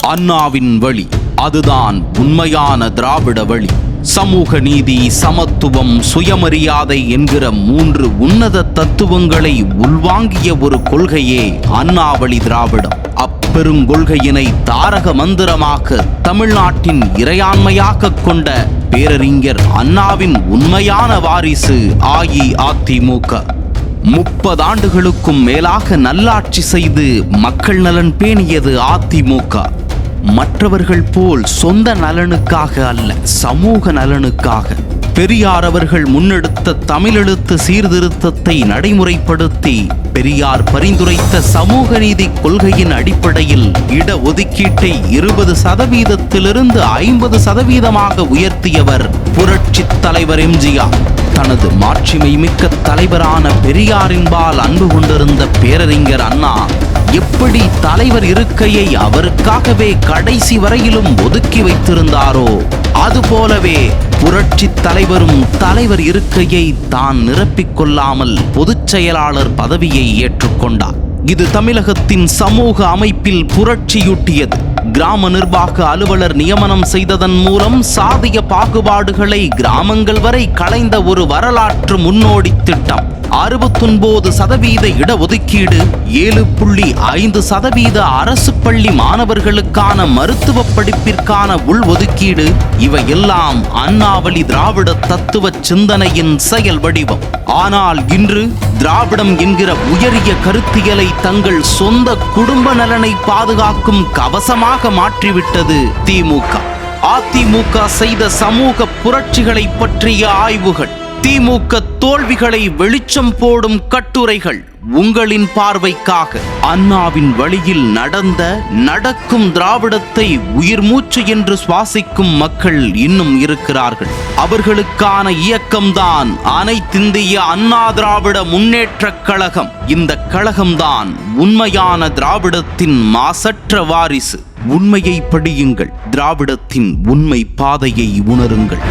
அண்ணாவின் வழி, அதுதான் உண்மையான திராவிட வழி. சமூக நீதி, சமத்துவம், சுயமரியாதை என்கிற 3 உன்னத தத்துவங்களை உள்வாங்கிய ஒரு கொள்கையே அண்ணாவழி திராவிடம். அப்பெருங்கொள்கையினை தாரக மந்திரமாக தமிழ்நாட்டின் இறையாண்மையாக கொண்ட பேரறிஞர் அண்ணாவின் உண்மையான வாரிசு அஇஅதிமுக. 30 ஆண்டுகளுக்கும் மேலாக நல்லாட்சி செய்து மக்கள் நலன் பேணியது அதிமுக. மற்றவர்கள் போல் சொந்த நலனுக்காக அல்ல, சமூக நலனுக்காக. பெரியார் அவர்கள் முன்னெடுத்த தமிழெழுத்து சீர்திருத்தத்தை நடைமுறைப்படுத்தி பெரியார் பரிந்துரைத்த சமூக நீதி கொள்கையின் அடிப்படையில் இடஒதுக்கீட்டை 20%-லிருந்து 50%-ஆக உயர்த்தியவர் புரட்சித் தலைவர் எம்ஜிஆர். தனது மாட்சிமை மிக்க தலைவரான பெரியாரின்பால் அன்பு கொண்டிருந்த பேரறிஞர் அண்ணா எப்படி தலைவர் இருக்கையை அவருக்காகவே கடைசி வரையிலும் ஒதுக்கி வைத்திருந்தாரோ, அதுபோலவே புரட்சித் தலைவரும் தலைவர் இருக்கையை தான் நிரப்பிக் கொள்ளாமல் பொதுச் செயலாளர் பதவியை ஏற்றுக்கொண்டார். இது தமிழகத்தின் சமூக அமைப்பில் புரட்சியூட்டியது. கிராம நிர்வாக அலுவலர் நியமனம் செய்ததன் மூலம் சாதிய பாகுபாடுகளை கிராமங்கள் வரை களைந்த ஒரு வரலாற்று முன்னோடி திட்டம். 69% இடஒதுக்கீடு, 7.5% அரசு பள்ளி மாணவர்களுக்கான மருத்துவ படிப்பிற்கான உள்ஒதுக்கீடு, இவையெல்லாம் அண்ணாவழி திராவிட தத்துவ சிந்தனையின் செயல் வடிவம். ஆனால் இன்று திராவிடம் என்கிற உயரிய கருத்தியலை தங்கள் சொந்த குடும்ப நலனை பாதுகாக்கும் கவசமாக மாற்றிவிட்டது திமுக. அதிமுக செய்த சமூக புரட்சிகளை பற்றிய ஆய்வுகள், திமுக தோல்விகளை வெளிச்சம் போடும் கட்டுரைகள் உங்களின் பார்வைக்காக. அண்ணாவின் வழியில் நடக்கும் திராவிடத்தை உயிர் மூச்சு என்று சுவாசிக்கும் மக்கள் இன்னும் இருக்கிறார்கள். அவர்களுக்கான இயக்கம்தான் அனைத்திந்திய அண்ணா திராவிட முன்னேற்றக் கழகம். இந்த கழகம்தான் உண்மையான திராவிடத்தின் மாசற்ற வாரிசு. உண்மையை படியுங்கள், திராவிடத்தின் உண்மை பாதையை உணருங்கள்.